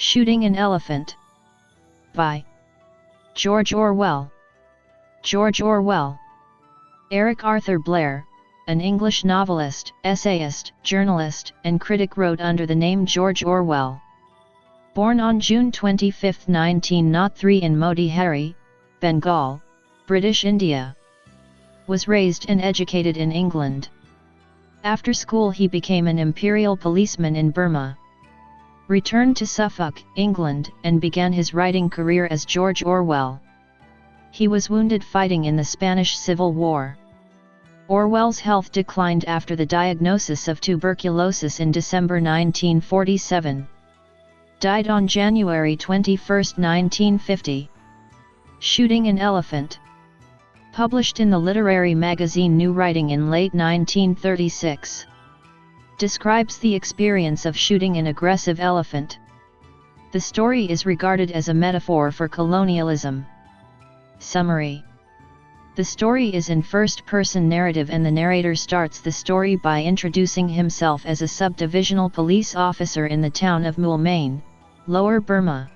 Shooting an Elephant by George Orwell. George Orwell. Eric Arthur Blair, an English novelist, essayist, journalist, and critic, wrote under the name George Orwell. Born on June 25, 1903 in Motihari, Bengal, British India. Was raised and educated in England. After school he became an imperial policeman in Burma. Returned to Suffolk, England, and began his writing career as George Orwell. He was wounded fighting in the Spanish Civil War. Orwell's health declined after the diagnosis of tuberculosis in December 1947. Died on January 21, 1950. Shooting an Elephant. Published in the literary magazine New Writing in late 1936. Describes the experience of shooting an aggressive elephant. The story is regarded as a metaphor for colonialism. Summary. The story is in first-person narrative and the narrator starts the story by introducing himself as a subdivisional police officer in the town of Moulmein, Lower Burma.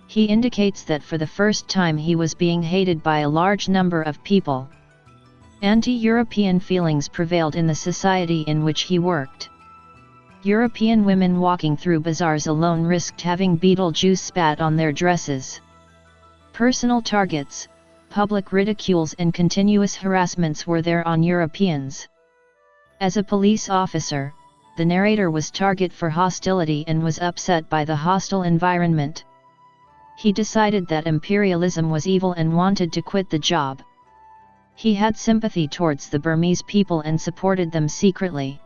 He indicates that for the first time he was being hated by a large number of people. Anti-European feelings prevailed in the society in which he worked. European women walking through bazaars alone risked having beetle juice spat on their dresses. Personal targets, public ridicules and continuous harassments were there on Europeans. As a police officer, the narrator was target for hostility and was upset by the hostile environment. He decided that imperialism was evil and wanted to quit the job. He had sympathy towards the Burmese people and supported them secretly.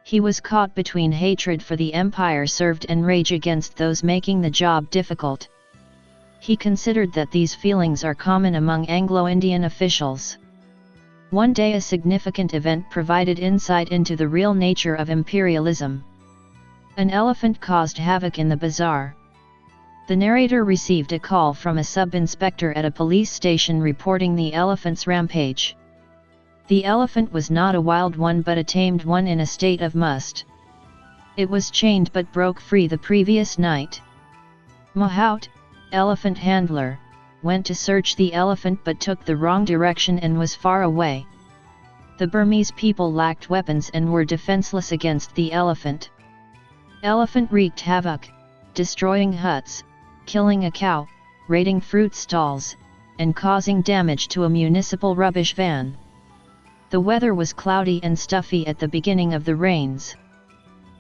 He was caught between hatred for the empire served and rage against those making the job difficult. He considered that these feelings are common among Anglo-Indian officials. One day a significant event provided insight into the real nature of imperialism. An elephant caused havoc in the bazaar. The narrator received a call from a sub-inspector at a police station reporting the elephant's rampage. The elephant was not a wild one but a tamed one in a state of must. It was chained but broke free the previous night. Mahout, elephant handler, went to search the elephant but took the wrong direction and was far away. The Burmese people lacked weapons and were defenseless against the elephant. Elephant wreaked havoc, destroying huts, killing a cow, raiding fruit stalls, and causing damage to a municipal rubbish van. The weather was cloudy and stuffy at the beginning of the rains.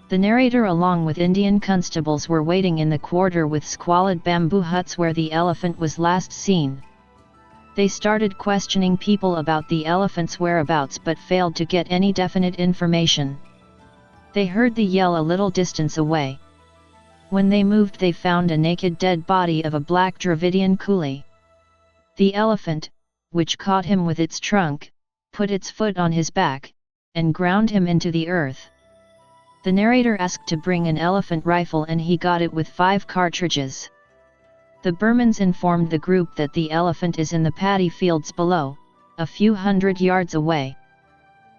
The narrator along with Indian constables were waiting in the quarter with squalid bamboo huts where the elephant was last seen. They started questioning people about the elephant's whereabouts but failed to get any definite information. They heard the yell a little distance away. When they moved they found a naked dead body of a black Dravidian coolie. The elephant, which caught him with its trunk, put its foot on his back, and ground him into the earth. The narrator asked to bring an elephant rifle and he got it with 5 cartridges. The Burmans informed the group that the elephant is in the paddy fields below, a few hundred yards away.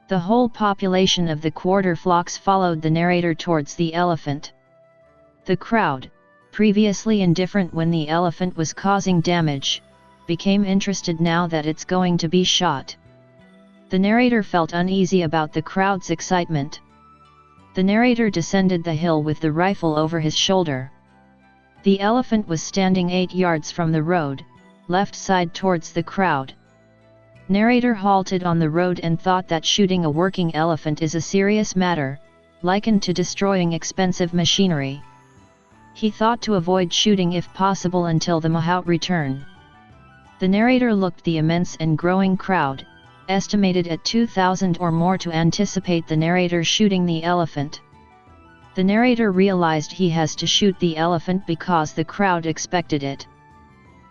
The whole population of the quarter flocks followed the narrator towards the elephant. The crowd, previously indifferent when the elephant was causing damage, became interested now that it's going to be shot. The narrator felt uneasy about the crowd's excitement. The narrator descended the hill with the rifle over his shoulder. The elephant was standing 8 yards from the road, left side towards the crowd. Narrator halted on the road and thought that shooting a working elephant is a serious matter, likened to destroying expensive machinery. He thought to avoid shooting if possible until the Mahout return. The narrator looked the immense and growing crowd, estimated at 2,000 or more, to anticipate the narrator shooting the elephant. The narrator realized he has to shoot the elephant because the crowd expected it.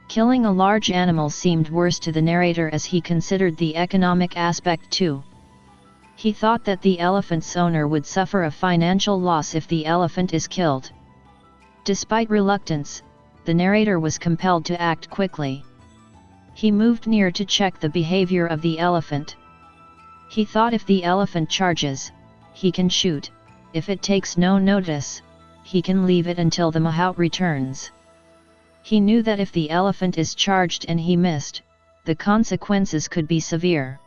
Killing a large animal seemed worse to the narrator as he considered the economic aspect too. He thought that the elephant's owner would suffer a financial loss if the elephant is killed. Despite reluctance, the narrator was compelled to act quickly. He moved near to check the behavior of the elephant. He thought if the elephant charges, he can shoot. If it takes no notice, he can leave it until the mahout returns. He knew that if the elephant is charged and he missed, the consequences could be severe.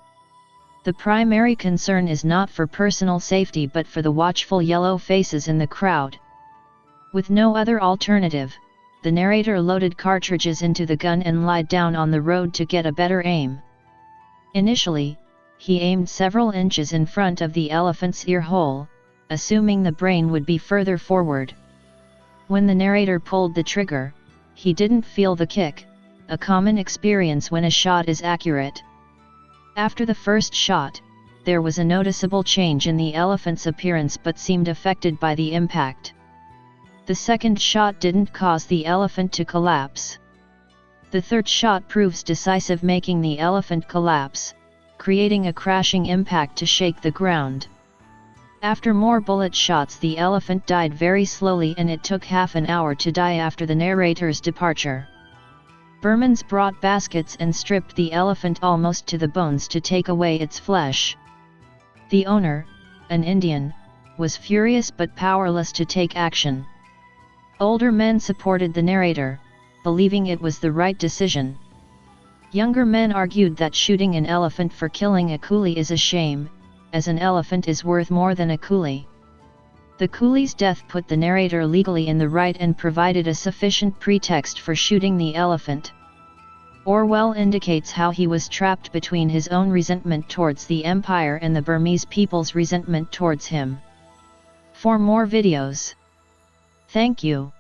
The primary concern is not for personal safety but for the watchful yellow faces in the crowd. With no other alternative, the narrator loaded cartridges into the gun and lied down on the road to get a better aim. Initially, he aimed several inches in front of the elephant's ear hole, assuming the brain would be further forward. When the narrator pulled the trigger, he didn't feel the kick, a common experience when a shot is accurate. After the first shot, there was a noticeable change in the elephant's appearance but seemed affected by the impact. The second shot didn't cause the elephant to collapse. The third shot proves decisive, making the elephant collapse, creating a crashing impact to shake the ground. After more bullet shots, the elephant died very slowly and it took half an hour to die after the narrator's departure. Burmans brought baskets and stripped the elephant almost to the bones to take away its flesh. The owner, an Indian, was furious but powerless to take action. Older men supported the narrator, believing it was the right decision. Younger men argued that shooting an elephant for killing a coolie is a shame, as an elephant is worth more than a coolie. The coolie's death put the narrator legally in the right and provided a sufficient pretext for shooting the elephant. Orwell indicates how he was trapped between his own resentment towards the empire and the Burmese people's resentment towards him. For more videos. Thank you.